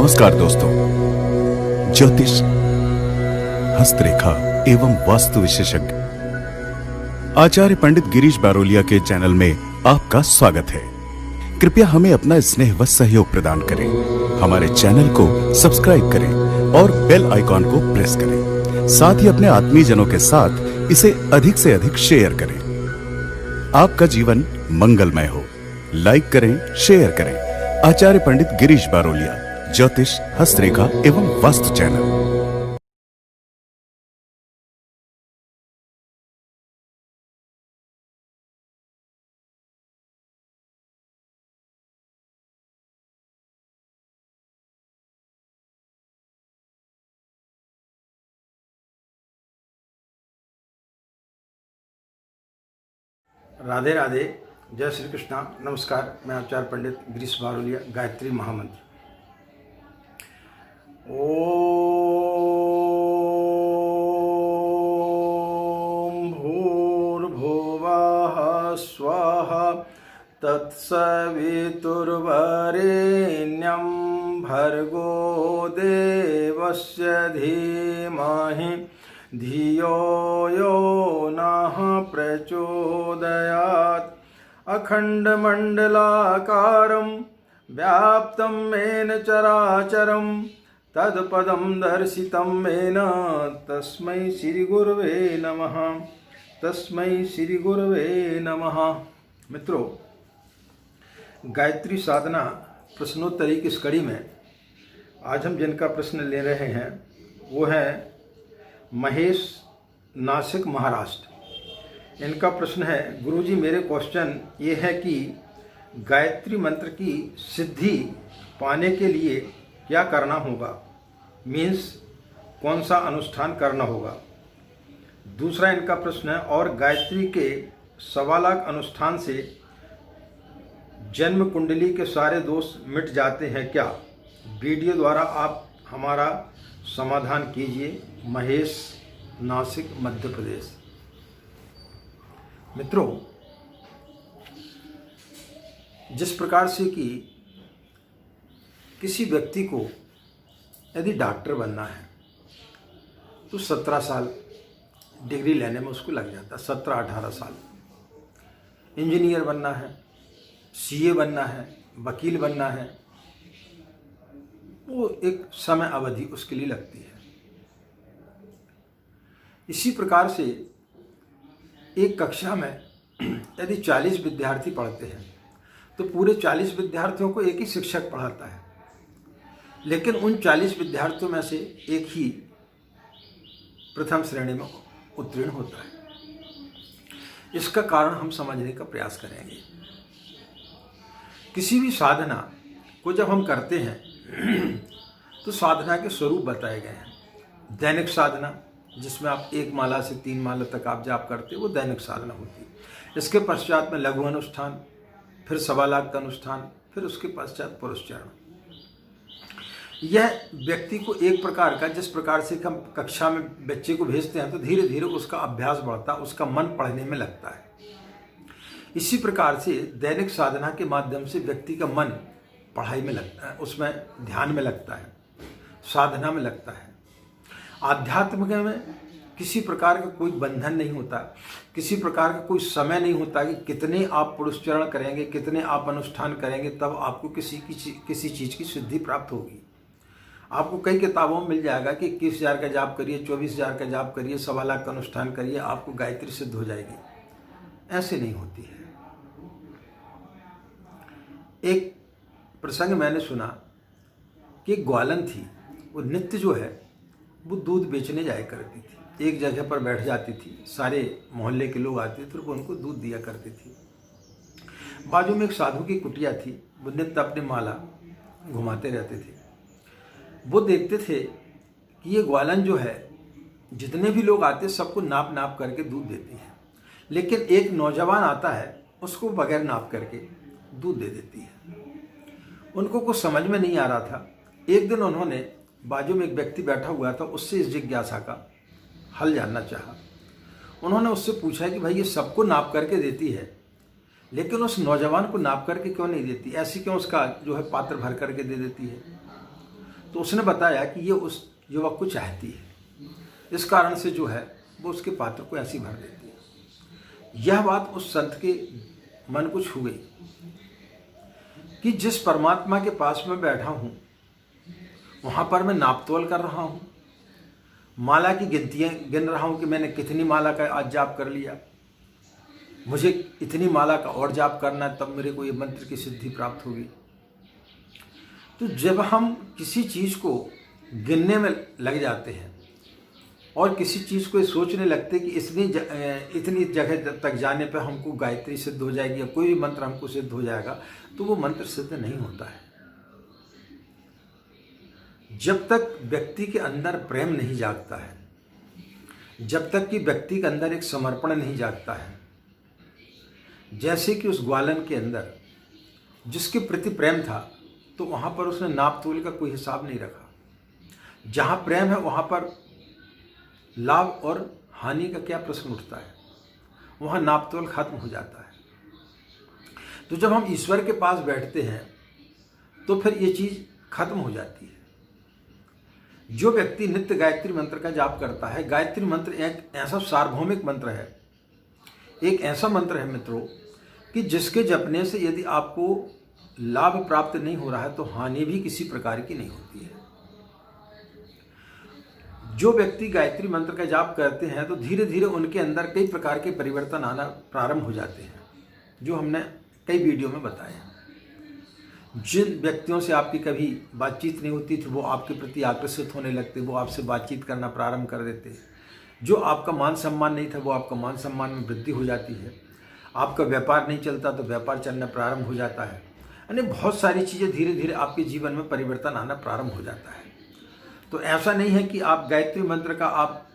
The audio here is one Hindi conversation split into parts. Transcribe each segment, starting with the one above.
नमस्कार दोस्तों, ज्योतिष, हस्तरेखा एवं वास्तु विशेषज्ञ आचार्य पंडित गिरीश बारोलिया के चैनल में आपका स्वागत है। कृपया हमें अपना स्नेह व सहयोग प्रदान करें। हमारे चैनल को सब्सक्राइब करें और बेल आइकॉन को प्रेस करें। साथ ही अपने आत्मीयजनों के साथ इसे अधिक से अधिक शेयर करें। आपका जीवन मंगलमय हो। लाइक करें, शेयर करें। आचार्य पंडित गिरीश बारोलिया, ज्योतिष, हस्तरेखा एवं वास्तु चैनल। राधे राधे, जय श्री कृष्णा। नमस्कार, मैं आचार्य पंडित गिरीश बारोलिया। गायत्री महामंत्र। ओम भूर्भुवः स्वः तत्सवितुर्वरेण्यं भर्गो देवस्य धीमहि धियो यो नः प्रचोदयात्। अखण्डमण्डलाकारं व्याप्तं येन चराचरं तत्पदं दर्शितं येन तस्मै श्रीगुरवे नमः। तस्मै श्रीगुरवे नमः। मित्रों, गायत्री साधना प्रश्नोत्तरी की इस कड़ी में आज हम जिनका प्रश्न ले रहे हैं वो है महेश, नासिक, महाराष्ट्र। इनका प्रश्न है, गुरुजी मेरे क्वेश्चन ये है कि गायत्री मंत्र की सिद्धि पाने के लिए क्या करना होगा, मीन्स कौन सा अनुष्ठान करना होगा। दूसरा इनका प्रश्न है, और गायत्री के 1.25 लाख अनुष्ठान से जन्म कुंडली के सारे दोष मिट जाते हैं क्या? वीडियो द्वारा आप हमारा समाधान कीजिए। महेश, नासिक, मध्य प्रदेश। मित्रों, जिस प्रकार से कि किसी व्यक्ति को यदि डॉक्टर बनना है तो 17 साल डिग्री लेने में उसको लग जाता है, 17-18 साल। इंजीनियर बनना है, सीए बनना है, वकील बनना है, वो एक समय अवधि उसके लिए लगती है। इसी प्रकार से एक कक्षा में यदि 40 विद्यार्थी पढ़ते हैं तो पूरे 40 विद्यार्थियों को एक ही शिक्षक पढ़ाता है, लेकिन उन 40 विद्यार्थियों में से एक ही प्रथम श्रेणी में उत्तीर्ण होता है। इसका कारण हम समझने का प्रयास करेंगे। किसी भी साधना को जब हम करते हैं तो साधना के स्वरूप बताए गए हैं। दैनिक साधना, जिसमें आप 1 माला से 3 माला तक आप जाप करते, वो दैनिक साधना होती है। इसके पश्चात में लघु अनुष्ठान, फिर 1.25 लाख का अनुष्ठान, फिर उसके पश्चात पुरस्चरण। यह व्यक्ति को एक प्रकार का, जिस प्रकार से हम कक्षा में बच्चे को भेजते हैं तो धीरे धीरे उसका अभ्यास बढ़ता, उसका मन पढ़ने में लगता है। इसी प्रकार से दैनिक साधना के माध्यम से व्यक्ति का मन पढ़ाई में लगता है, उसमें ध्यान में लगता है, साधना में लगता है। आध्यात्म में किसी प्रकार का कोई बंधन नहीं होता, किसी प्रकार का कोई समय नहीं होता कि कितने आप पुरस्चरण करेंगे, कितने आप अनुष्ठान करेंगे, तब आपको किसी चीज़ की सिद्धि प्राप्त होगी। आपको कई किताबों में मिल जाएगा कि 21,000 का जाप करिए, 24,000 का जाप करिए, 1.25 लाख का अनुष्ठान करिए, आपको गायत्री सिद्ध हो जाएगी। ऐसे नहीं होती है। एक प्रसंग मैंने सुना कि एक ग्वालन थी, वो नित्य जो है वो दूध बेचने जाया करती थी। एक जगह पर बैठ जाती थी, सारे मोहल्ले के लोग आते थे, वो उनको दूध दिया करती थी। बाजू में एक साधु की कुटिया थी, वो नित्य अपनी माला घुमाते रहते थे। वो देखते थे कि ये ग्वालन जो है, जितने भी लोग आते सबको नाप नाप करके दूध देती है, लेकिन एक नौजवान आता है, उसको बगैर नाप करके दूध दे देती है। उनको कुछ समझ में नहीं आ रहा था। एक दिन उन्होंने, बाजू में एक व्यक्ति बैठा हुआ था, उससे इस जिज्ञासा का हल जानना चाहा। उन्होंने उससे पूछा कि भाई ये सबको नाप करके देती है, लेकिन उस नौजवान को नाप करके क्यों नहीं देती, ऐसी क्यों उसका जो है पात्र भर करके दे देती है। तो उसने बताया कि ये उस युवक को चाहती है, इस कारण से जो है वो उसके पात्र को ऐसी भर देती है। यह बात उस संत के मन को छू गई कि जिस परमात्मा के पास में बैठा हूँ वहाँ पर मैं नापतोल कर रहा हूँ, माला की गिनतियाँ गिन रहा हूँ कि मैंने कितनी माला का आज जाप कर लिया, मुझे इतनी माला का और जाप करना है, तब मेरे को ये मंत्र की सिद्धि प्राप्त होगी। तो जब हम किसी चीज़ को गिनने में लग जाते हैं और किसी चीज़ को सोचने लगते कि इतनी जगह तक जाने पर हमको गायत्री सिद्ध हो जाएगी या कोई भी मंत्र हमको सिद्ध हो जाएगा, तो वो मंत्र सिद्ध नहीं होता है। जब तक व्यक्ति के अंदर प्रेम नहीं जागता है, जब तक कि व्यक्ति के अंदर एक समर्पण नहीं जागता है, जैसे कि उस ग्वालन के अंदर जिसके प्रति प्रेम था तो वहाँ पर उसने नाप तोल का कोई हिसाब नहीं रखा। जहाँ प्रेम है वहाँ पर लाभ और हानि का क्या प्रश्न उठता है, वहाँ नाप तोल खत्म हो जाता है। तो जब हम ईश्वर के पास बैठते हैं तो फिर ये चीज़ खत्म हो जाती है। जो व्यक्ति नित्य गायत्री मंत्र का जाप करता है, गायत्री मंत्र एक ऐसा सार्वभौमिक मंत्र है, एक ऐसा मंत्र है मित्रों कि जिसके जपने से यदि आपको लाभ प्राप्त नहीं हो रहा है तो हानि भी किसी प्रकार की नहीं होती है। जो व्यक्ति गायत्री मंत्र का जाप करते हैं तो धीरे धीरे उनके अंदर कई प्रकार के परिवर्तन आना प्रारंभ हो जाते हैं, जो हमने कई वीडियो में बताया। जिन व्यक्तियों से आपकी कभी बातचीत नहीं होती थी वो आपके प्रति आकर्षित होने लगते, वो आपसे बातचीत करना प्रारंभ कर देते। जो आपका मान सम्मान नहीं था वो आपका मान सम्मान में वृद्धि हो जाती है। आपका व्यापार नहीं चलता तो व्यापार चलना प्रारंभ हो जाता है। यानी बहुत सारी चीज़ें धीरे धीरे आपके जीवन में परिवर्तन आना प्रारंभ हो जाता है। तो ऐसा नहीं है कि आप गायत्री मंत्र का आप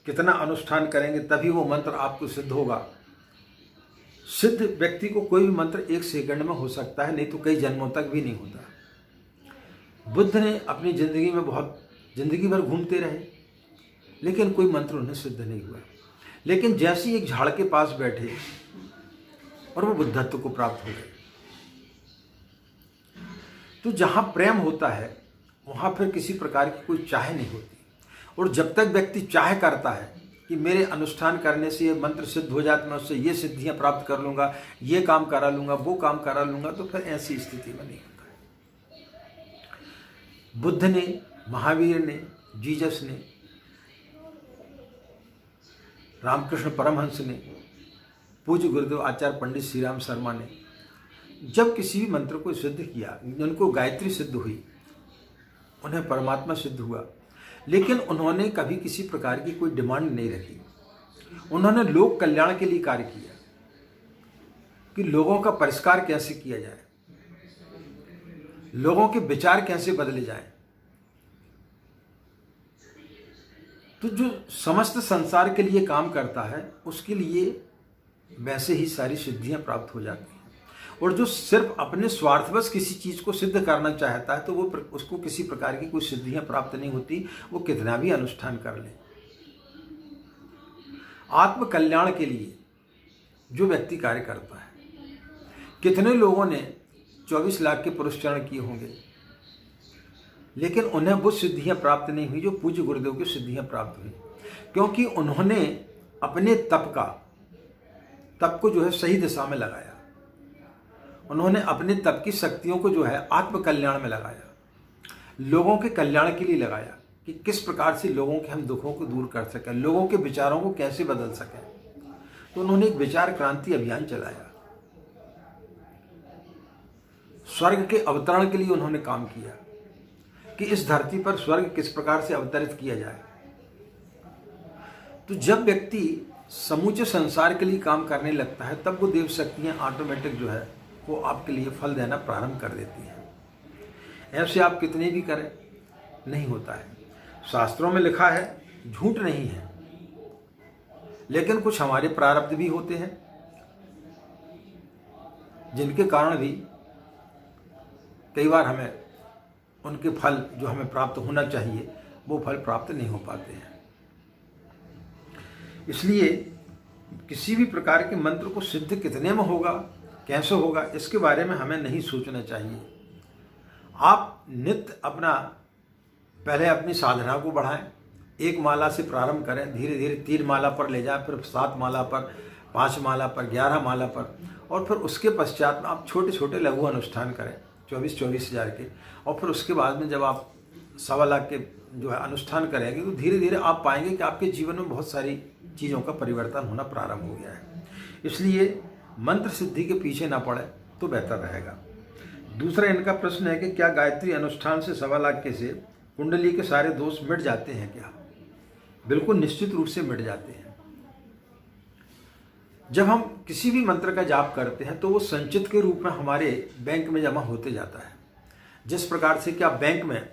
कितना अनुष्ठान करेंगे तभी वो मंत्र आपको सिद्ध होगा। सिद्ध व्यक्ति को कोई भी मंत्र 1 सेकंड में हो सकता है, नहीं तो कई जन्मों तक भी नहीं होता। बुद्ध ने अपनी ज़िंदगी में बहुत ज़िंदगी भर घूमते रहे लेकिन कोई मंत्र उन्हें सिद्ध नहीं हुआ। लेकिन जैसे ही एक झाड़ के पास बैठे और वो बुद्धत्व को प्राप्त हो गए। तो जहाँ प्रेम होता है वहाँ फिर किसी प्रकार की कोई चाह नहीं होती। और जब तक व्यक्ति चाह करता है कि मेरे अनुष्ठान करने से ये मंत्र सिद्ध हो जाता, मैं उससे ये सिद्धियाँ प्राप्त कर लूँगा, ये काम करा लूँगा, वो काम करा लूँगा, तो फिर ऐसी स्थिति में नहीं होता है। बुद्ध ने, महावीर ने, जीसस ने, रामकृष्ण परमहंस ने, पूज्य गुरुदेव आचार्य पंडित श्री राम शर्मा ने जब किसी भी मंत्र को सिद्ध किया, उनको गायत्री सिद्ध हुई, उन्हें परमात्मा सिद्ध हुआ, लेकिन उन्होंने कभी किसी प्रकार की कोई डिमांड नहीं रखी। उन्होंने लोक कल्याण के लिए कार्य किया कि लोगों का परिष्कार कैसे किया जाए, लोगों के विचार कैसे बदले जाए। तो जो समस्त संसार के लिए काम करता है उसके लिए वैसे ही सारी सिद्धियां प्राप्त हो जाती हैं। और जो सिर्फ अपने स्वार्थवश किसी चीज़ को सिद्ध करना चाहता है तो वो उसको किसी प्रकार की कोई सिद्धियां प्राप्त नहीं होती, वो कितना भी अनुष्ठान कर ले। आत्म कल्याण के लिए जो व्यक्ति कार्य करता है, कितने लोगों ने 24 लाख के पुरस्चरण किए होंगे लेकिन उन्हें वो सिद्धियां प्राप्त नहीं हुई जो पूज्य गुरुदेव की सिद्धियां प्राप्त हुई, क्योंकि उन्होंने अपने तप को जो है सही दिशा में लगाया। उन्होंने अपने तप की शक्तियों को जो है आत्म कल्याण में लगाया, लोगों के कल्याण के लिए लगाया कि किस प्रकार से लोगों के हम दुखों को दूर कर सकें, लोगों के विचारों को कैसे बदल सकें। तो उन्होंने एक विचार क्रांति अभियान चलाया। स्वर्ग के अवतरण के लिए उन्होंने काम किया कि इस धरती पर स्वर्ग किस प्रकार से अवतरित किया जाए। तो जब व्यक्ति समूचे संसार के लिए काम करने लगता है तब वो देव शक्तियाँ ऑटोमेटिक जो है वो आपके लिए फल देना प्रारंभ कर देती हैं। ऐसे आप कितने भी करें नहीं होता है। शास्त्रों में लिखा है, झूठ नहीं है, लेकिन कुछ हमारे प्रारब्ध भी होते हैं जिनके कारण भी कई बार हमें उनके फल जो हमें प्राप्त होना चाहिए वो फल प्राप्त नहीं हो पाते हैं। इसलिए किसी भी प्रकार के मंत्र को सिद्ध कितने में होगा, कैसे होगा, इसके बारे में हमें नहीं सोचना चाहिए। आप नित्य अपना पहले अपनी साधना को बढ़ाएं, एक माला से प्रारंभ करें, धीरे धीरे 3 माला पर ले जाएं, फिर 7 माला पर, 5 माला पर, 11 माला पर, और फिर उसके पश्चात में आप छोटे छोटे लघु अनुष्ठान करें 24-24 हज़ार के। और फिर उसके बाद में जब आप 1.25 लाख के जो है अनुष्ठान करेंगे तो धीरे धीरे आप पाएंगे कि आपके जीवन में बहुत सारी चीज़ों का परिवर्तन होना प्रारंभ हो गया है। इसलिए मंत्र सिद्धि के पीछे ना पड़े तो बेहतर रहेगा। दूसरा इनका प्रश्न है कि क्या गायत्री अनुष्ठान से 1.25 लाख के से कुंडली के सारे दोष मिट जाते हैं क्या? बिल्कुल निश्चित रूप से मिट जाते हैं। जब हम किसी भी मंत्र का जाप करते हैं तो वो संचित के रूप में हमारे बैंक में जमा होते जाता है। जिस प्रकार से कि आप बैंक में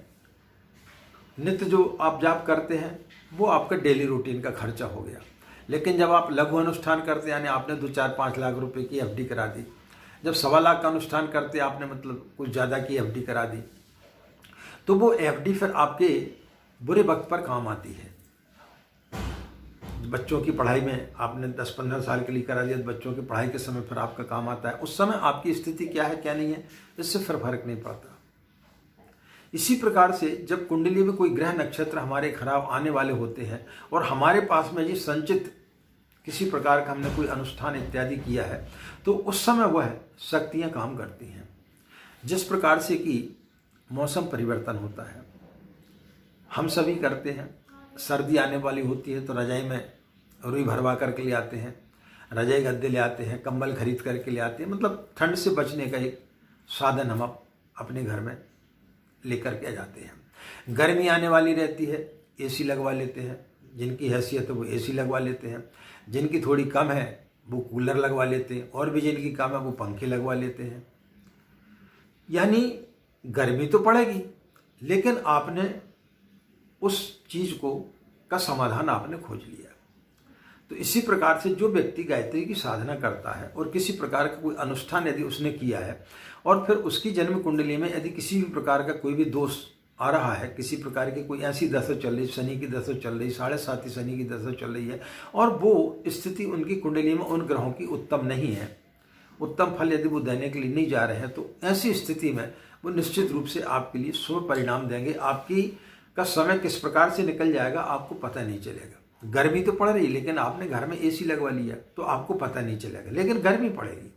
नित्य जो आप जाप करते हैं वो आपका डेली रूटीन का खर्चा हो गया, लेकिन जब आप लघु अनुष्ठान करते यानी आपने 2-4-5 लाख रुपए की एफडी करा दी, जब 1.25 लाख का अनुष्ठान करते आपने मतलब कुछ ज़्यादा की एफडी करा दी, तो वो एफडी फिर आपके बुरे वक्त पर काम आती है। बच्चों की पढ़ाई में आपने 10-15 साल के लिए करा दिया, तो बच्चों की पढ़ाई के समय फिर आपका काम आता है। उस समय आपकी स्थिति क्या है क्या नहीं है इससे फिर फर्क नहीं पड़ता। इसी प्रकार से जब कुंडली में कोई ग्रह नक्षत्र हमारे खराब आने वाले होते हैं और हमारे पास में जी संचित किसी प्रकार का हमने कोई अनुष्ठान इत्यादि किया है, तो उस समय वह शक्तियाँ काम करती हैं। जिस प्रकार से कि मौसम परिवर्तन होता है, हम सभी करते हैं। सर्दी आने वाली होती है तो रजाई में रुई भरवा करके ले आते हैं, रजाई गद्दे ले आते हैं, कंबल खरीद करके ले आते हैं, मतलब ठंड से बचने का एक साधन हम अपने घर में लेकर के जाते हैं। गर्मी आने वाली रहती है, एसी लगवा लेते हैं, जिनकी हैसियत है वो एसी लगवा लेते हैं, जिनकी थोड़ी कम है वो कूलर लगवा लेते हैं, और भी जिनकी कम है वो पंखे लगवा लेते हैं। यानी गर्मी तो पड़ेगी, लेकिन आपने उस चीज़ का समाधान आपने खोज लिया। तो इसी प्रकार से जो व्यक्ति गायत्री की साधना करता है और किसी प्रकार का कोई अनुष्ठान यदि उसने किया है और फिर उसकी जन्म कुंडली में यदि किसी भी प्रकार का कोई भी दोष आ रहा है, किसी प्रकार की कोई ऐसी दशा चल रही, शनि की दशा चल रही, 7.5 शनि की दशा चल रही है, और वो स्थिति उनकी कुंडली में उन ग्रहों की उत्तम नहीं है, उत्तम फल यदि वो देने के लिए नहीं जा रहे हैं, तो ऐसी स्थिति में वो निश्चित रूप से आपके लिए शुभ परिणाम देंगे। आपकी का समय किस प्रकार से निकल जाएगा आपको पता नहीं चलेगा। गर्मी तो पड़ रही, लेकिन आपने घर में एसी लगवा लिया तो आपको पता नहीं चलेगा, लेकिन गर्मी पड़ेगी।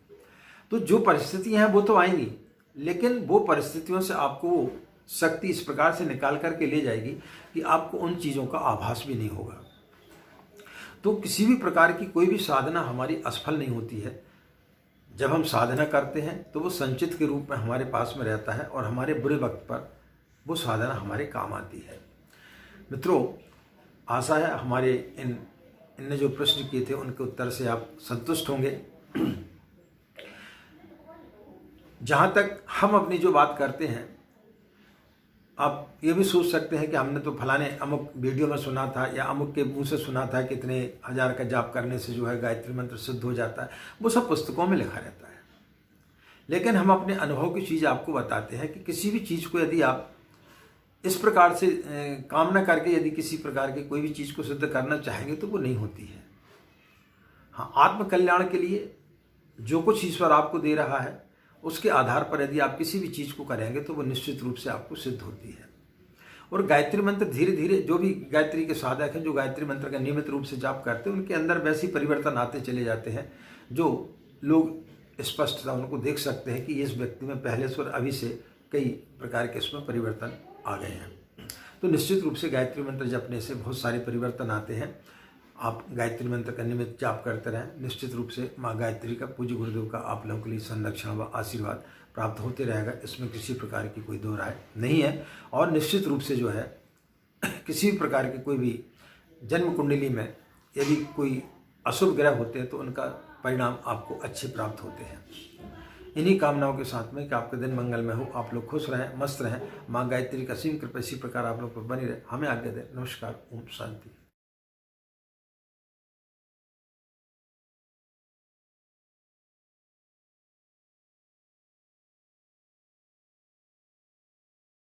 तो जो परिस्थितियां हैं वो तो आएंगी, लेकिन वो परिस्थितियों से आपको शक्ति इस प्रकार से निकाल करके ले जाएगी कि आपको उन चीज़ों का आभास भी नहीं होगा। तो किसी भी प्रकार की कोई भी साधना हमारी असफल नहीं होती है। जब हम साधना करते हैं तो वो संचित के रूप में हमारे पास में रहता है और हमारे बुरे वक्त पर वो साधना हमारे काम आती है। मित्रों, आशा है हमारे इनने जो प्रश्न किए थे उनके उत्तर से आप संतुष्ट होंगे। जहाँ तक हम अपनी जो बात करते हैं, आप ये भी सोच सकते हैं कि हमने तो फलाने अमुक वीडियो में सुना था या अमुक के मुंह से सुना था कि इतने 1000 का जाप करने से जो है गायत्री मंत्र सिद्ध हो जाता है। वो सब पुस्तकों में लिखा रहता है, लेकिन हम अपने अनुभव की चीज़ आपको बताते हैं कि किसी भी चीज़ को यदि आप इस प्रकार से कामना करके यदि किसी प्रकार की कोई भी चीज़ को सिद्ध करना चाहेंगे तो वो नहीं होती है। हाँ, आत्मकल्याण के लिए जो कुछ ईश्वर आपको दे रहा है उसके आधार पर यदि आप किसी भी चीज़ को करेंगे तो वो निश्चित रूप से आपको सिद्ध होती है। और गायत्री मंत्र धीरे धीरे जो भी गायत्री के साधक हैं, जो गायत्री मंत्र का नियमित रूप से जाप करते हैं, उनके अंदर वैसे परिवर्तन आते चले जाते हैं जो लोग स्पष्टता उनको देख सकते हैं कि इस व्यक्ति में पहले से और अभी से कई प्रकार के इसमें परिवर्तन आ गए हैं। तो निश्चित रूप से गायत्री मंत्र जपने से बहुत सारे परिवर्तन आते हैं। आप गायत्री मंत्र का नियमित जाप करते रहें, निश्चित रूप से माँ गायत्री का, पूज्य गुरुदेव का आप लोगों के लिए संरक्षण व आशीर्वाद प्राप्त होते रहेगा। इसमें किसी प्रकार की कोई दो राय नहीं है। और निश्चित रूप से जो है किसी भी प्रकार की कोई भी जन्म कुंडली में यदि कोई अशुभ ग्रह होते हैं तो उनका परिणाम आपको अच्छे प्राप्त होते हैं। इन्हीं कामनाओं के साथ में कि आपका दिन मंगलमय हो, आप लोग खुश रहें, मस्त रहें, माँ गायत्री का असीम कृपा इसी प्रकार आप लोग पर बनी रहे। हमें आज्ञा दें। नमस्कार। ओम शांति।